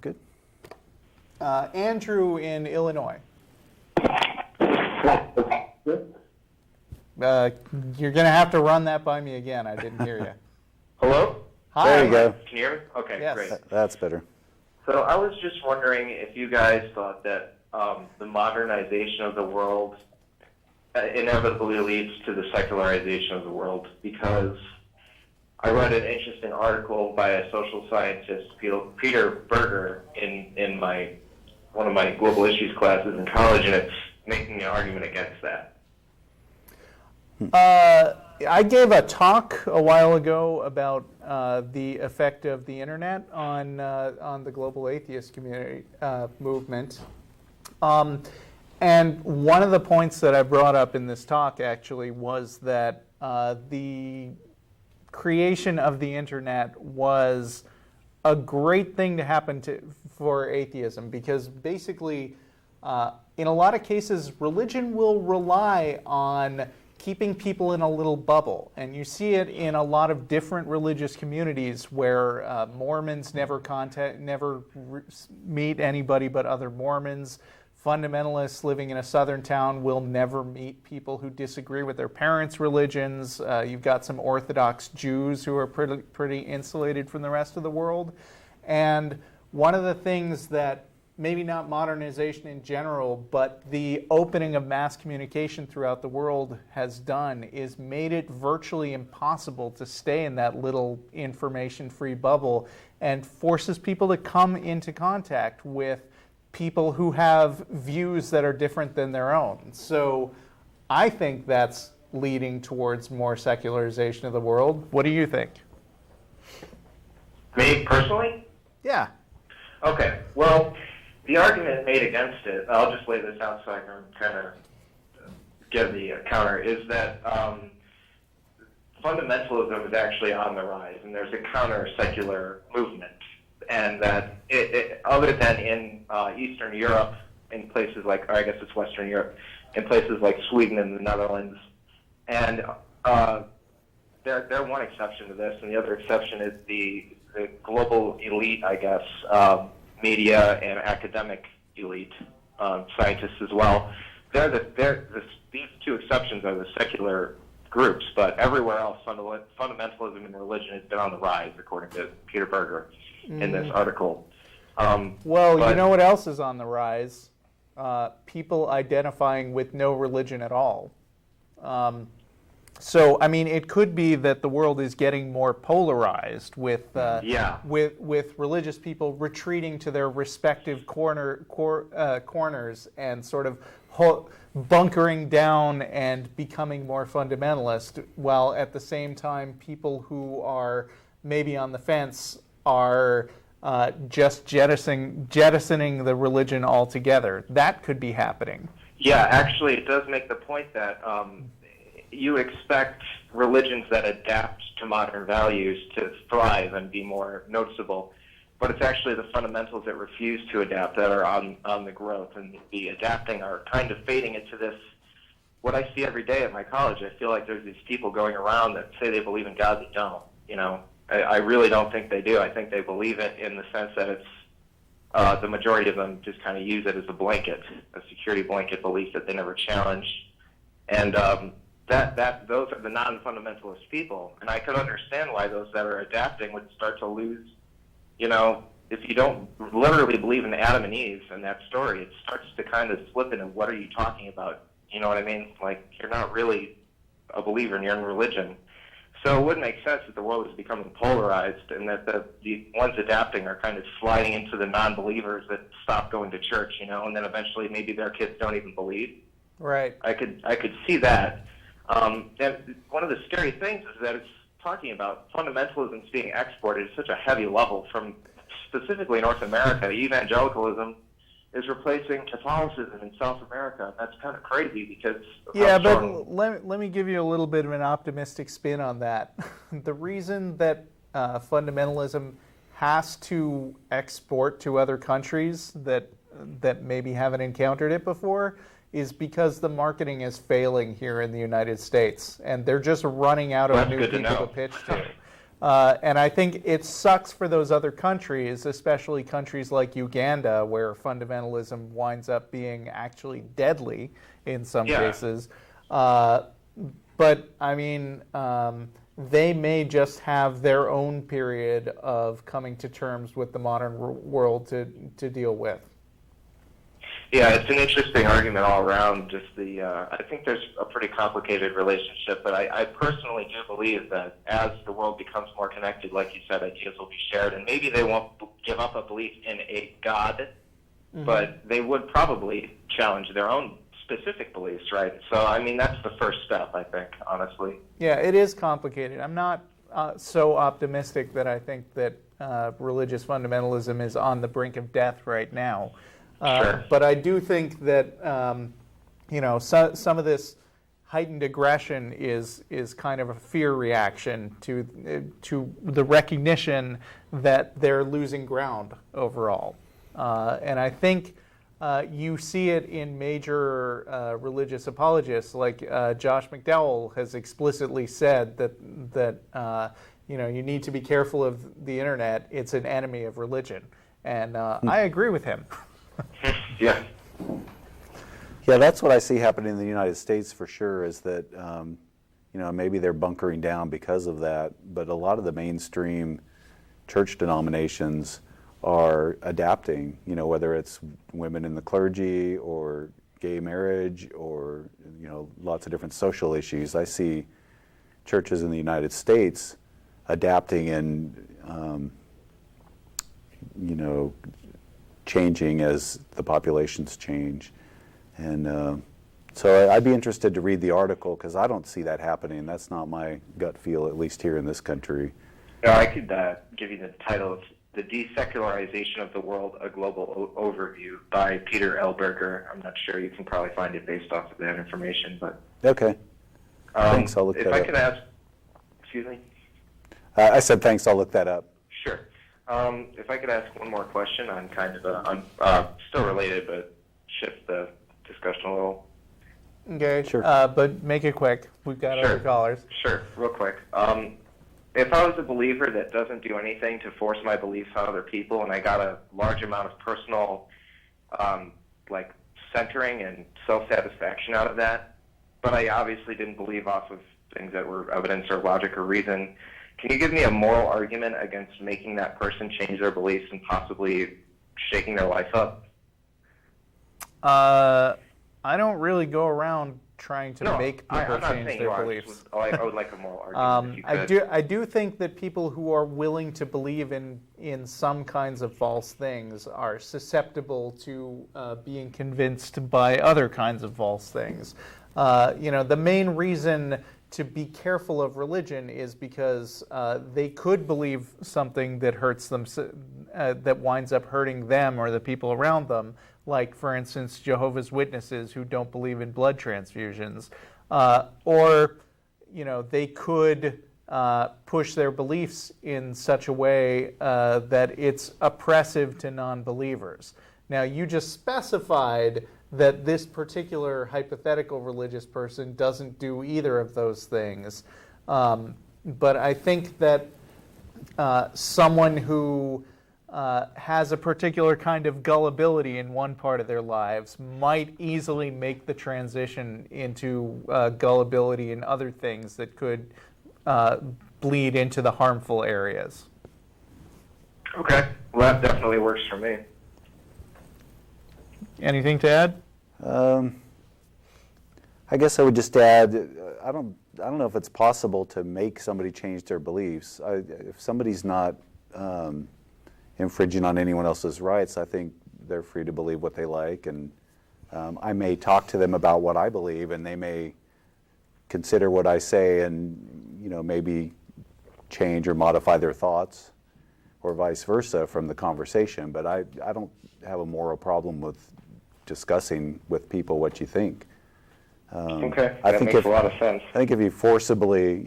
good. Andrew in Illinois. You're going to have to run that by me again. I didn't hear you. Hello? Hi. There you go. Can you hear me? Okay, Yes. great. That's better. So I was just wondering if you guys thought that the modernization of the world inevitably leads to the secularization of the world, because I read an interesting article by a social scientist, Peter Berger, in one of my global issues classes in college, and it's making an argument against that. I gave a talk a while ago about the effect of the internet on the global atheist community movement. And one of the points that I brought up in this talk actually was that the creation of the internet was a great thing to happen for atheism, because basically in a lot of cases religion will rely on keeping people in a little bubble, and you see it in a lot of different religious communities where Mormons never meet anybody but other Mormons. Fundamentalists living in a southern town will never meet people who disagree with their parents' religions. You've got some Orthodox Jews who are pretty insulated from the rest of the world. And one of the things that, maybe not modernization in general, but the opening of mass communication throughout the world has done is made it virtually impossible to stay in that little information-free bubble, and forces people to come into contact with people who have views that are different than their own. So I think that's leading towards more secularization of the world. What do you think? Me personally? Yeah. Okay, well, the argument made against it, I'll just lay this out so I can kind of give the counter, is that fundamentalism is actually on the rise, and there's a counter-secular movement, and that other than in Eastern Europe, in places like, or I guess it's Western Europe, in places like Sweden and the Netherlands, and they're one exception to this, and the other exception is the global elite, I guess, media and academic elite, scientists as well. These two exceptions are the secular groups, but everywhere else, fundamentalism and religion has been on the rise, according to Peter Berger in this article. Well, you know what else is on the rise? People identifying with no religion at all. So, I mean, it could be that the world is getting more polarized with religious people retreating to their respective corners and sort of bunkering down and becoming more fundamentalist, while at the same time people who are maybe on the fence are just jettisoning the religion altogether. That could be happening. Yeah, actually, it does make the point that you expect religions that adapt to modern values to thrive and be more noticeable, but it's actually the fundamentals that refuse to adapt that are on the growth, and the adapting are kind of fading into this. What I see every day at my college, I feel like there's these people going around that say they believe in God that don't. You know, I really don't think they do. I think they believe it in the sense that it's the majority of them just kind of use it as a blanket, a security blanket belief that they never challenge, and those are the non-fundamentalist people, and I could understand why those that are adapting would start to lose. You know, if you don't literally believe in Adam and Eve and that story, it starts to kind of slip into what are you talking about? You know what I mean? Like, you're not really a believer in your own religion. So it wouldn't make sense that the world is becoming polarized, and that the ones adapting are kind of sliding into the non-believers that stop going to church, you know, and then eventually maybe their kids don't even believe. Right. I could see that. And one of the scary things is that it's talking about fundamentalism being exported at such a heavy level from specifically North America. Evangelicalism is replacing Catholicism in South America. That's kind of crazy because but let me give you a little bit of an optimistic spin on that. The reason that fundamentalism has to export to other countries that maybe haven't encountered it before is because the marketing is failing here in the United States, and they're just running out of new people to pitch to. And I think it sucks for those other countries, especially countries like Uganda, where fundamentalism winds up being actually deadly in some cases. But I mean, they may just have their own period of coming to terms with the modern world to deal with. Yeah, it's an interesting argument all around. Just I think there's a pretty complicated relationship, but I personally do believe that as the world becomes more connected, like you said, ideas will be shared, and maybe they won't give up a belief in a God, but they would probably challenge their own specific beliefs, right? So, I mean, that's the first step, I think, honestly. Yeah, it is complicated. I'm not so optimistic that I think that religious fundamentalism is on the brink of death right now. Sure. But I do think that some of this heightened aggression is kind of a fear reaction to the recognition that they're losing ground overall, and I think you see it in major religious apologists like Josh McDowell has explicitly said that you need to be careful of the internet. It's an enemy of religion, and I agree with him. Yeah. Yeah, that's what I see happening in the United States for sure, is that, maybe they're bunkering down because of that, but a lot of the mainstream church denominations are adapting, whether it's women in the clergy or gay marriage or, lots of different social issues. I see churches in the United States adapting and, changing as the populations change. And so I'd be interested to read the article because I don't see that happening. That's not my gut feel, at least here in this country. Yeah, I could give you the title. It's The Desecularization of the World, A Global Overview by Peter Elberger. I'm not sure. You can probably find it based off of that information. But okay. Thanks, I'll look that up. If I could ask, excuse me? I said thanks, I'll look that up. Sure. If I could ask one more question on kind of still related, but shift the discussion a little. Okay, sure. But make it quick. We've got other callers. Sure, real quick. If I was a believer that doesn't do anything to force my beliefs on other people, and I got a large amount of personal, centering and self-satisfaction out of that, but I obviously didn't believe off of things that were evidence or logic or reason, can you give me a moral argument against making that person change their beliefs and possibly shaking their life up? I don't really go around trying to make people change their beliefs. I would like a moral argument. If you could. I do think that people who are willing to believe in some kinds of false things are susceptible to being convinced by other kinds of false things. The main reason to be careful of religion is because they could believe something that hurts them, that winds up hurting them or the people around them. Like, for instance, Jehovah's Witnesses who don't believe in blood transfusions. Or, they could push their beliefs in such a way that it's oppressive to non-believers. Now, you just specified that this particular hypothetical religious person doesn't do either of those things. But I think that someone who has a particular kind of gullibility in one part of their lives might easily make the transition into gullibility in other things that could bleed into the harmful areas. Okay, well that definitely works for me. Anything to add? I guess I would just add, I don't know if it's possible to make somebody change their beliefs. If somebody's not infringing on anyone else's rights, I think they're free to believe what they like, and I may talk to them about what I believe, and they may consider what I say and maybe change or modify their thoughts, or vice versa from the conversation. But I don't have a moral problem with discussing with people what you think. Okay, that makes a lot of sense. I think if you forcibly,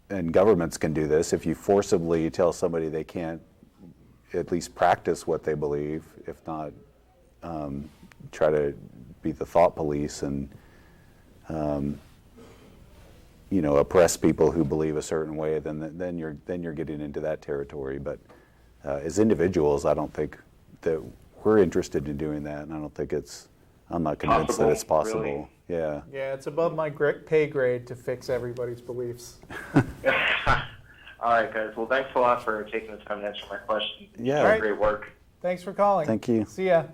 and governments can do this, if you forcibly tell somebody they can't at least practice what they believe, if not try to be the thought police and oppress people who believe a certain way, then you're getting into that territory. But as individuals, I don't think that we're interested in doing that, and I don't think I'm not convinced that it's possible. Really? Yeah. Yeah, it's above my pay grade to fix everybody's beliefs. All right, guys. Well, thanks a lot for taking the time to answer my questions. Yeah. All right. Great work. Thanks for calling. Thank you. See ya.